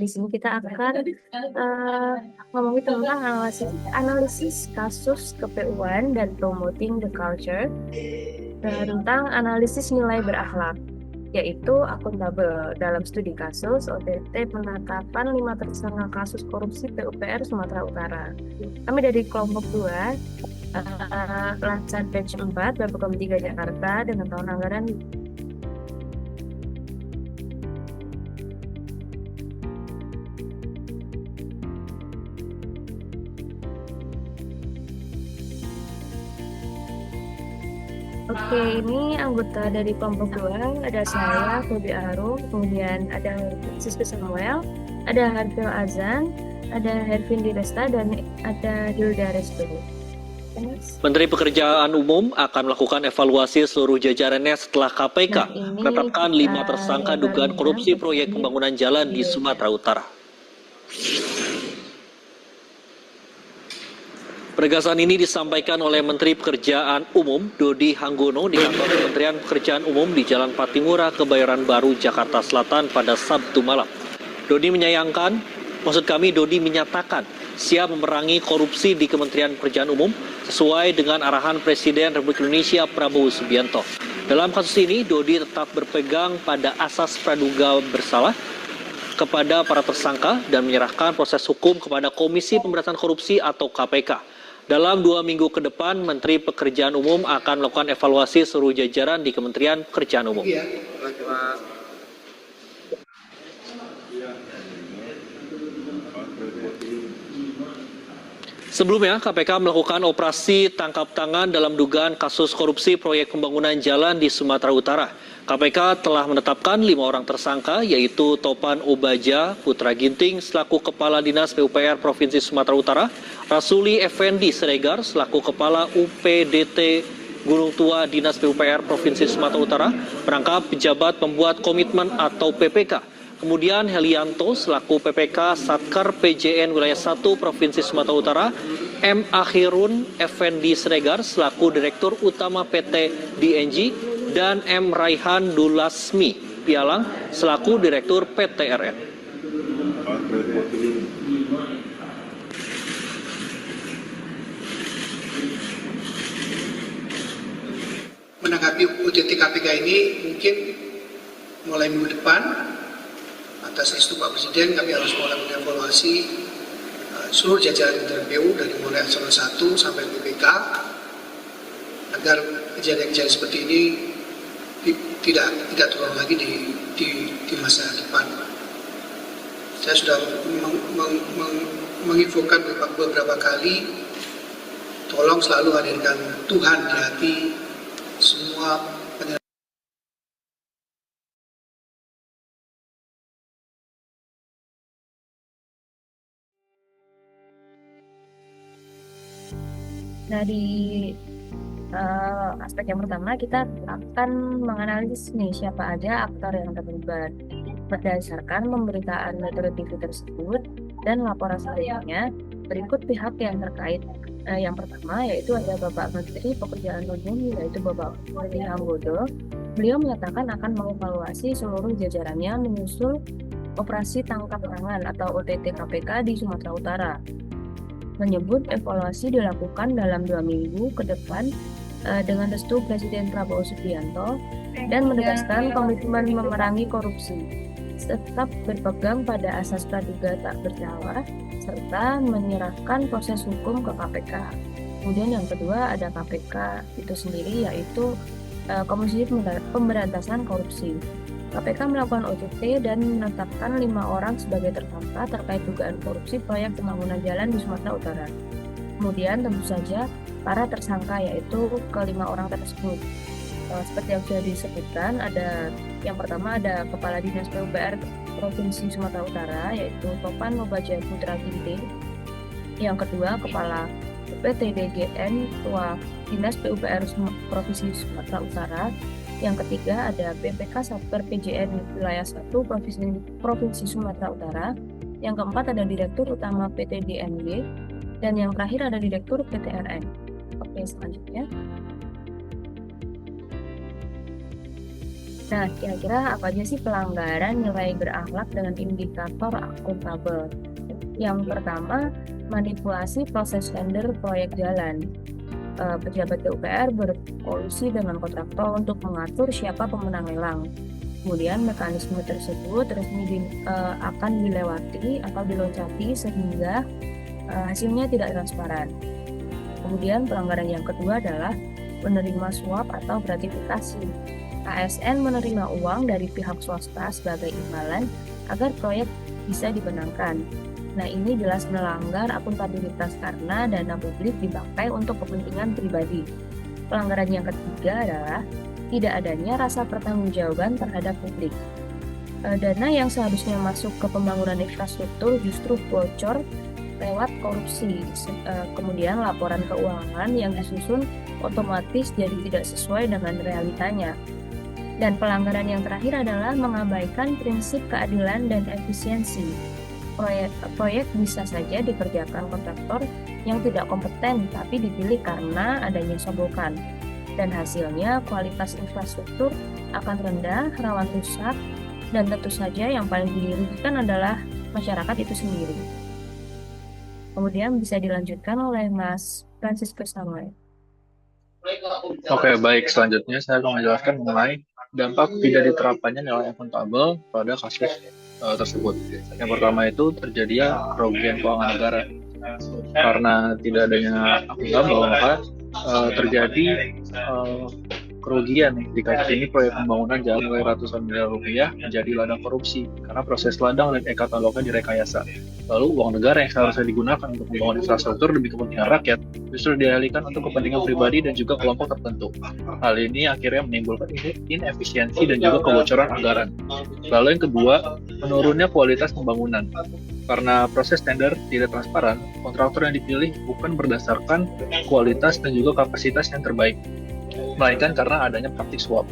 di sini kita akan ngomongin tentang analisis kasus kepeuan dan promoting the culture, tentang analisis nilai berakhlak, yaitu akuntabel. Dalam studi kasus, OTT menetapkan 5 tersangka kasus korupsi PUPR Sumatera Utara. Kami dari kelompok 2, Lansat Batch 4, Babkom 3 Jakarta, dengan tahun anggaran Oke, ini anggota dari kelompok 2, ada saya, Febi Arum, kemudian ada Siska Samuel, ada Harfil Azan, ada Hervin Diresta, dan ada Hilda Restu. Menteri Pekerjaan Umum akan melakukan evaluasi seluruh jajarannya setelah KPK menetapkan 5 tersangka dugaan korupsi proyek pembangunan jalan di Sumatera Utara. Penegasan ini disampaikan oleh Menteri Pekerjaan Umum Dodi Hanggono di kantor Kementerian Pekerjaan Umum di Jalan Patimura, Kebayoran Baru, Jakarta Selatan pada Sabtu malam. Dodi menyatakan siap memerangi korupsi di Kementerian Pekerjaan Umum sesuai dengan arahan Presiden Republik Indonesia Prabowo Subianto. Dalam kasus ini, Dodi tetap berpegang pada asas praduga bersalah kepada para tersangka dan menyerahkan proses hukum kepada Komisi Pemberantasan Korupsi atau KPK. Dalam 2 minggu ke depan, Menteri Pekerjaan Umum akan melakukan evaluasi seluruh jajaran di Kementerian Pekerjaan Umum. Sebelumnya, KPK melakukan operasi tangkap tangan dalam dugaan kasus korupsi proyek pembangunan jalan di Sumatera Utara. KPK telah menetapkan 5 orang tersangka, yaitu Topan Obaja Putra Ginting selaku Kepala Dinas PUPR Provinsi Sumatera Utara, Rasuli Effendi Siregar selaku Kepala UPDT Gunung Tua Dinas PUPR Provinsi Sumatera Utara, merangkap pejabat pembuat komitmen atau PPK. Kemudian Helianto selaku PPK Satkar PJN Wilayah 1 Provinsi Sumatera Utara, M. Akhirun Effendi Siregar selaku Direktur Utama PT DNG, dan M. Raihan Dulasmi Pialang selaku Direktur PT RN. Menanggapi OTT KPK ini mungkin mulai minggu depan, atas restu Pak Presiden, kami harus mulai mengevaluasi seluruh jajaran Kementerian PU dari mulai eselon 1 sampai BPK agar kejadian-kejadian seperti ini tidak terulang lagi di masa depan. Saya sudah menginfokan beberapa kali, tolong selalu hadirkan Tuhan di hati semua penyelenggara. Dari aspek yang pertama, kita akan menganalisis nih siapa aja aktor yang terlibat berdasarkan pemberitaan metode TV tersebut dan laporan selanjutnya. Berikut pihak yang terkait. Yang pertama yaitu ada Bapak Menteri Pekerjaan Umum, yaitu Bapak Dodi Hanggono. Beliau menyatakan akan mengevaluasi seluruh jajarannya menyusul operasi tangkap tangan atau OTT KPK di Sumatera Utara. Menyebut evaluasi dilakukan dalam 2 minggu ke depan dengan restu Presiden Prabowo Subianto dan menegaskan komitmen memerangi korupsi, tetap berpegang pada asas praduga tak bersalah serta menyerahkan proses hukum ke KPK. Kemudian yang kedua ada KPK itu sendiri, yaitu Komisi Pemberantasan Korupsi. KPK melakukan OTT dan menetapkan 5 orang sebagai tersangka terkait dugaan korupsi proyek pembangunan jalan di Sumatera Utara. Kemudian tentu saja para tersangka yaitu ke-5 orang tersebut. Seperti yang sudah disebutkan, ada yang pertama ada Kepala Dinas PUPR Provinsi Sumatera Utara yaitu Topan Obaja Putra Ginting. Yang kedua Kepala PT DGN Tua Dinas PUPR Provinsi Sumatera Utara. Yang ketiga ada BPK Satker PJN Wilayah 1 Provinsi Sumatera Utara. Yang keempat ada Direktur Utama PT DNG. Dan yang terakhir ada Direktur PT RN. Oke, selanjutnya. Nah, kira-kira apa aja sih pelanggaran nilai berakhlak dengan indikator akuntabel? Yang pertama, manipulasi proses tender proyek jalan. Pejabat PUPR berkolusi dengan kontraktor untuk mengatur siapa pemenang lelang. Kemudian mekanisme tersebut akan dilewati atau diloncati sehingga hasilnya tidak transparan. Kemudian pelanggaran yang kedua adalah menerima suap atau gratifikasi. ASN menerima uang dari pihak swasta sebagai imbalan agar proyek bisa dimenangkan. Nah, ini jelas melanggar akuntabilitas karena dana publik dipakai untuk kepentingan pribadi. Pelanggaran yang ketiga adalah tidak adanya rasa pertanggungjawaban terhadap publik. Dana yang seharusnya masuk ke pembangunan infrastruktur justru bocor lewat korupsi. Kemudian laporan keuangan yang disusun otomatis jadi tidak sesuai dengan realitanya. Dan pelanggaran yang terakhir adalah mengabaikan prinsip keadilan dan efisiensi. Proyek bisa saja dikerjakan kontraktor yang tidak kompeten, tapi dipilih karena adanya sogokan. Dan hasilnya kualitas infrastruktur akan rendah, rawan rusak, dan tentu saja yang paling dirugikan adalah masyarakat itu sendiri. Kemudian bisa dilanjutkan oleh Mas Franciscus Samuel. Oke, baik. Selanjutnya saya akan menjelaskan mengenai dampak tidak diterapkannya nilai akuntabel pada kasus tersebut. Yang pertama itu terjadinya kerugian keuangan negara. Karena tidak adanya akuntabel, maka terjadi kerugian. Di kasus ini proyek pembangunan jalan nilai ratusan miliar rupiah menjadi ladang korupsi karena proses ladang dan e-katalognya direkayasa. Lalu uang negara yang seharusnya digunakan untuk membangun infrastruktur demi kepentingan rakyat justru dialihkan untuk kepentingan pribadi dan juga kelompok tertentu. Hal ini akhirnya menimbulkan inefisiensi dan juga kebocoran anggaran. Lalu yang kedua, menurunnya kualitas pembangunan. Karena proses tender tidak transparan, kontraktor yang dipilih bukan berdasarkan kualitas dan juga kapasitas yang terbaik, melainkan karena adanya praktik suap.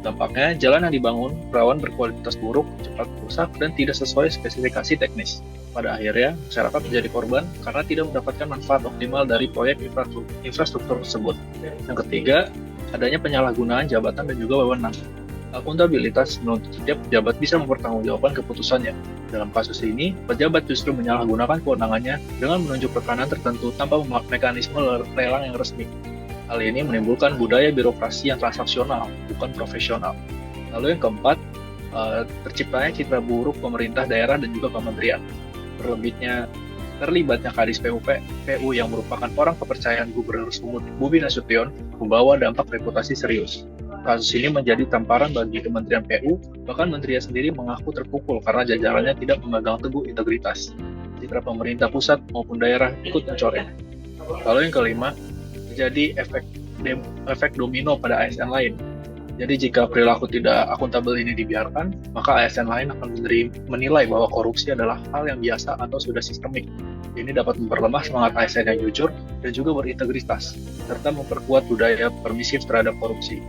Dampaknya, jalan yang dibangun rawan berkualitas buruk, cepat rusak, dan tidak sesuai spesifikasi teknis. Pada akhirnya, masyarakat menjadi korban karena tidak mendapatkan manfaat optimal dari proyek infrastruktur tersebut. Yang ketiga, adanya penyalahgunaan jabatan dan juga wewenang. Akuntabilitas menuntut setiap pejabat bisa mempertanggungjawabkan keputusannya. Dalam kasus ini, pejabat justru menyalahgunakan kewenangannya dengan menunjuk rekanan tertentu tanpa mekanisme lelang yang resmi. Hal ini menimbulkan budaya birokrasi yang transaksional, bukan profesional. Lalu yang keempat, terciptanya citra buruk pemerintah daerah dan juga kementerian. Terlibatnya Kadis PU yang merupakan orang kepercayaan Gubernur Sumut, Bobi Nasution, membawa dampak reputasi serius. Kasus ini menjadi tamparan bagi Kementerian PU, bahkan menterinya sendiri mengaku terpukul karena jajarannya tidak memegang teguh integritas. Citra pemerintah pusat maupun daerah ikut mencoreng. Lalu yang kelima, terjadi efek domino pada ASN lain. Jadi jika perilaku tidak akuntabel ini dibiarkan, maka ASN lain akan menilai bahwa korupsi adalah hal yang biasa atau sudah sistemik. Ini dapat memperlemah semangat ASN yang jujur dan juga berintegritas, serta memperkuat budaya permisif terhadap korupsi.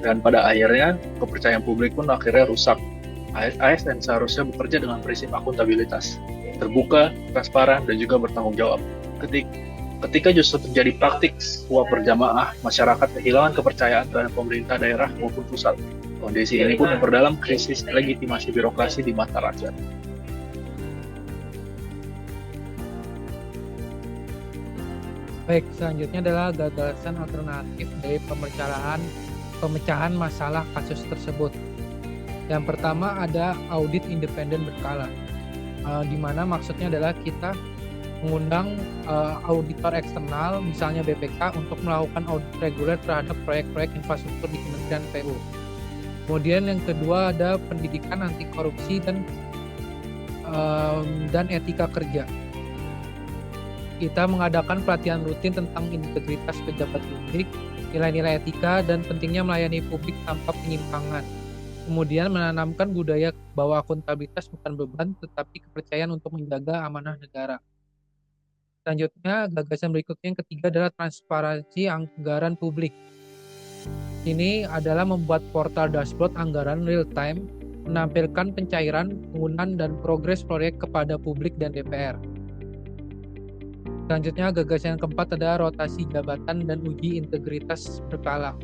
Dan pada akhirnya, kepercayaan publik pun akhirnya rusak. ASN seharusnya bekerja dengan prinsip akuntabilitas, terbuka, transparan, dan juga bertanggung jawab. Ketika justru terjadi praktik suap berjamaah, masyarakat kehilangan kepercayaan terhadap pemerintah daerah maupun pusat. Kondisi ini pun memperdalam krisis legitimasi birokrasi di mata rakyat. Baik, selanjutnya adalah gagasan alternatif dari pemecahan masalah kasus tersebut. Yang pertama ada audit independen berkala, di mana maksudnya adalah kita mengundang auditor eksternal, misalnya BPK, untuk melakukan audit reguler terhadap proyek-proyek infrastruktur di Kementerian PU. Kemudian yang kedua ada pendidikan anti korupsi dan etika kerja. Kita mengadakan pelatihan rutin tentang integritas pejabat publik, nilai-nilai etika, dan pentingnya melayani publik tanpa penyimpangan. Kemudian menanamkan budaya bahwa akuntabilitas bukan beban, tetapi kepercayaan untuk menjaga amanah negara. Selanjutnya, gagasan berikutnya yang ketiga adalah transparansi anggaran publik. Ini adalah membuat portal dashboard anggaran real time, menampilkan pencairan, penggunaan, dan progres proyek kepada publik dan DPR. Selanjutnya, gagasan yang keempat adalah rotasi jabatan dan uji integritas berkala.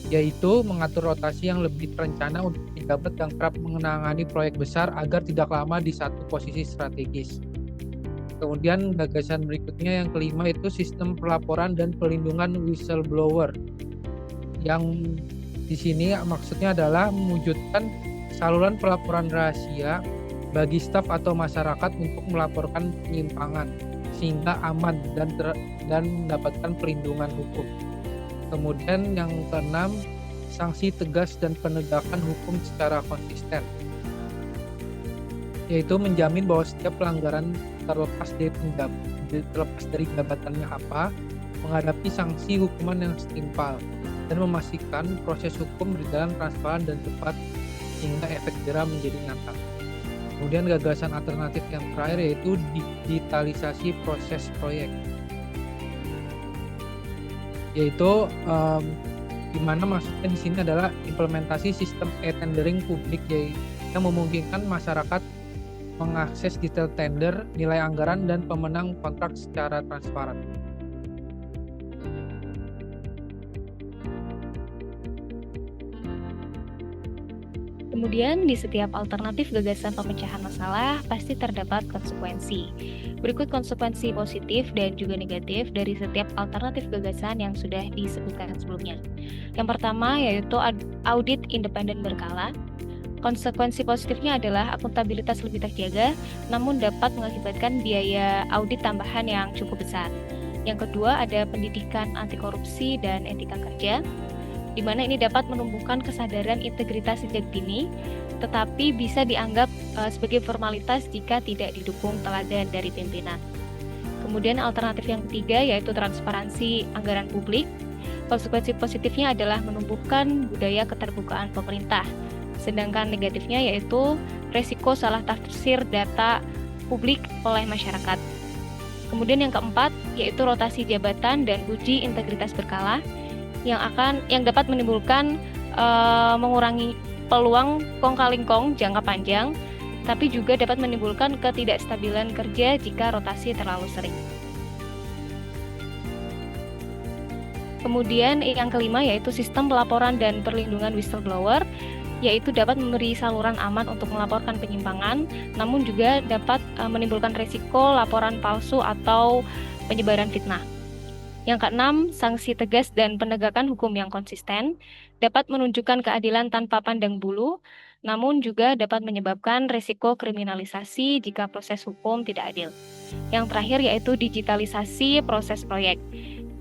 yaitu mengatur rotasi yang lebih terencana untuk pejabat yang kerap menangani proyek besar agar tidak lama di satu posisi strategis. Kemudian gagasan berikutnya yang kelima itu sistem pelaporan dan pelindungan whistleblower. Yang di sini maksudnya adalah mewujudkan saluran pelaporan rahasia bagi staf atau masyarakat untuk melaporkan penyimpangan sehingga aman dan mendapatkan perlindungan hukum. Kemudian yang keenam, sanksi tegas dan penegakan hukum secara konsisten, yaitu menjamin bahwa setiap pelanggaran terlepas dari jabatannya apa, menghadapi sanksi hukuman yang setimpal, dan memastikan proses hukum berjalan transparan dan cepat sehingga efek jera menjadi nyata. Kemudian gagasan alternatif yang terakhir yaitu digitalisasi proses proyek, yaitu di mana maksudnya di sini adalah implementasi sistem e-tendering publik yang memungkinkan masyarakat mengakses detail tender, nilai anggaran, dan pemenang kontrak secara transparan. Kemudian, di setiap alternatif gagasan pemecahan masalah pasti terdapat konsekuensi. Berikut konsekuensi positif dan juga negatif dari setiap alternatif gagasan yang sudah disebutkan sebelumnya. Yang pertama yaitu audit independen berkala. Konsekuensi positifnya adalah akuntabilitas lebih terjaga, namun dapat mengakibatkan biaya audit tambahan yang cukup besar. Yang kedua ada pendidikan anti korupsi dan etika kerja, di mana ini dapat menumbuhkan kesadaran integritas sejak dini, tetapi bisa dianggap sebagai formalitas jika tidak didukung teladan dari pimpinan. Kemudian alternatif yang ketiga yaitu transparansi anggaran publik. Konsekuensi positifnya adalah menumbuhkan budaya keterbukaan pemerintah, sedangkan negatifnya yaitu resiko salah tafsir data publik oleh masyarakat. Kemudian yang keempat yaitu rotasi jabatan dan uji integritas berkala, yang dapat menimbulkan mengurangi peluang kong kali kong jangka panjang, tapi juga dapat menimbulkan ketidakstabilan kerja jika rotasi terlalu sering. Kemudian yang kelima yaitu sistem pelaporan dan perlindungan whistleblower, yaitu dapat memberi saluran aman untuk melaporkan penyimpangan, namun juga dapat menimbulkan risiko laporan palsu atau penyebaran fitnah. Yang keenam, sanksi tegas dan penegakan hukum yang konsisten dapat menunjukkan keadilan tanpa pandang bulu, namun juga dapat menyebabkan risiko kriminalisasi jika proses hukum tidak adil. Yang terakhir yaitu digitalisasi proses proyek,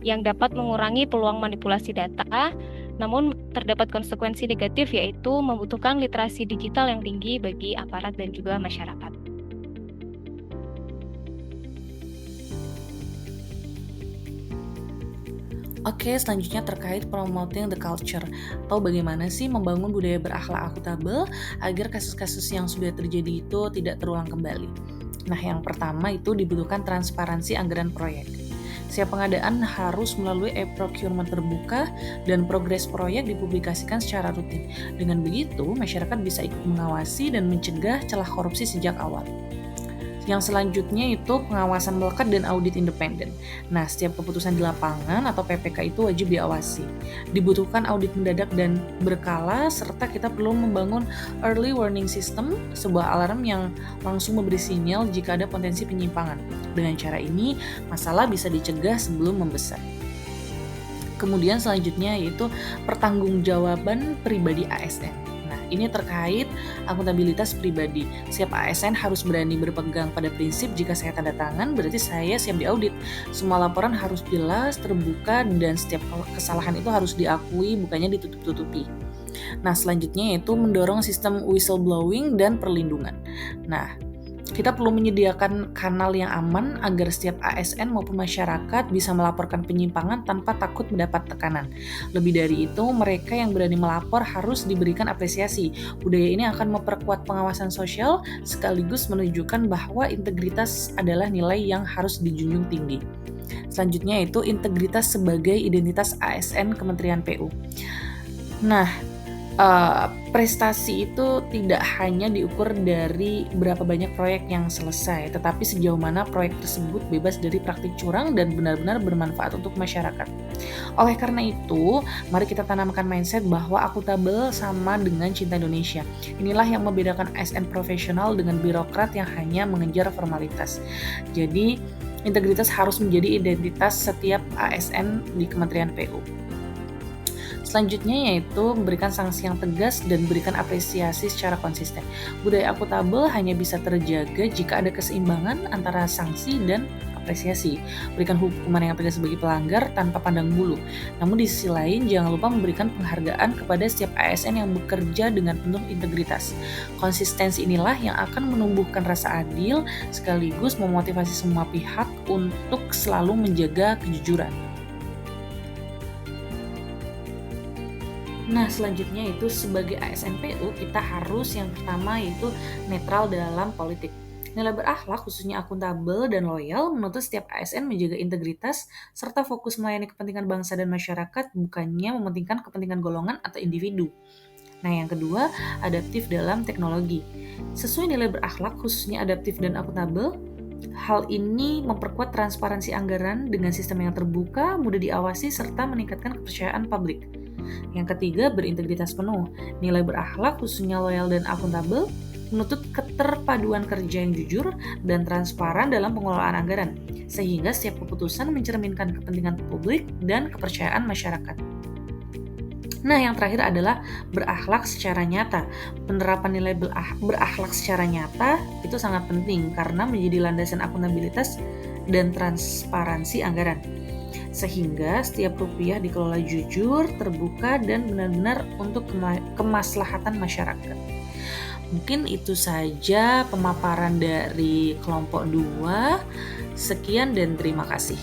yang dapat mengurangi peluang manipulasi data, namun terdapat konsekuensi negatif yaitu membutuhkan literasi digital yang tinggi bagi aparat dan juga masyarakat. Oke, selanjutnya terkait promoting the culture, atau bagaimana sih membangun budaya berakhlak akuntabel agar kasus-kasus yang sudah terjadi itu tidak terulang kembali. Nah, yang pertama itu dibutuhkan transparansi anggaran proyek. Setiap pengadaan harus melalui e-procurement terbuka dan progres proyek dipublikasikan secara rutin. Dengan begitu, masyarakat bisa ikut mengawasi dan mencegah celah korupsi sejak awal. Yang selanjutnya itu pengawasan melekat dan audit independen. Nah, setiap keputusan di lapangan atau PPK itu wajib diawasi. Dibutuhkan audit mendadak dan berkala, serta kita perlu membangun early warning system, sebuah alarm yang langsung memberi sinyal jika ada potensi penyimpangan. Dengan cara ini, masalah bisa dicegah sebelum membesar. Kemudian selanjutnya yaitu pertanggungjawaban pribadi ASN. Ini terkait akuntabilitas pribadi. Setiap ASN harus berani berpegang pada prinsip jika saya tanda tangan, berarti saya siap diaudit. Semua laporan harus jelas, terbuka, dan setiap kesalahan itu harus diakui, bukannya ditutup-tutupi. Nah, selanjutnya yaitu mendorong sistem whistleblowing dan perlindungan. Nah, kita perlu menyediakan kanal yang aman agar setiap ASN maupun masyarakat bisa melaporkan penyimpangan tanpa takut mendapat tekanan. Lebih dari itu, mereka yang berani melapor harus diberikan apresiasi. Budaya ini akan memperkuat pengawasan sosial sekaligus menunjukkan bahwa integritas adalah nilai yang harus dijunjung tinggi. Selanjutnya itu integritas sebagai identitas ASN Kementerian PU. Nah, prestasi itu tidak hanya diukur dari berapa banyak proyek yang selesai, tetapi sejauh mana proyek tersebut bebas dari praktik curang dan benar-benar bermanfaat untuk masyarakat. Oleh karena itu, mari kita tanamkan mindset bahwa akuntabel sama dengan cinta Indonesia. Inilah yang membedakan ASN profesional dengan birokrat yang hanya mengejar formalitas. Jadi, integritas harus menjadi identitas setiap ASN di Kementerian PU. Selanjutnya yaitu memberikan sanksi yang tegas dan berikan apresiasi secara konsisten. Budaya akuntabel hanya bisa terjaga jika ada keseimbangan antara sanksi dan apresiasi. Berikan hukuman yang tegas bagi pelanggar tanpa pandang bulu. Namun di sisi lain, jangan lupa memberikan penghargaan kepada setiap ASN yang bekerja dengan penuh integritas. Konsistensi inilah yang akan menumbuhkan rasa adil sekaligus memotivasi semua pihak untuk selalu menjaga kejujuran. Nah, selanjutnya itu sebagai ASN PU kita harus yang pertama yaitu netral dalam politik. Nilai berakhlak khususnya akuntabel dan loyal menuntut setiap ASN menjaga integritas serta fokus melayani kepentingan bangsa dan masyarakat, bukannya mementingkan kepentingan golongan atau individu. Nah, yang kedua, adaptif dalam teknologi. Sesuai nilai berakhlak khususnya adaptif dan akuntabel, hal ini memperkuat transparansi anggaran dengan sistem yang terbuka, mudah diawasi, serta meningkatkan kepercayaan publik. Yang ketiga, berintegritas penuh. Nilai berakhlak khususnya loyal dan akuntabel menuntut keterpaduan kerja yang jujur dan transparan dalam pengelolaan anggaran, sehingga setiap keputusan mencerminkan kepentingan publik dan kepercayaan masyarakat. Nah, yang terakhir adalah berakhlak secara nyata. Penerapan nilai berakhlak secara nyata itu sangat penting karena menjadi landasan akuntabilitas dan transparansi anggaran. Sehingga setiap rupiah dikelola jujur, terbuka, dan benar-benar untuk kemaslahatan masyarakat. Mungkin itu saja pemaparan dari kelompok 2. Sekian dan terima kasih.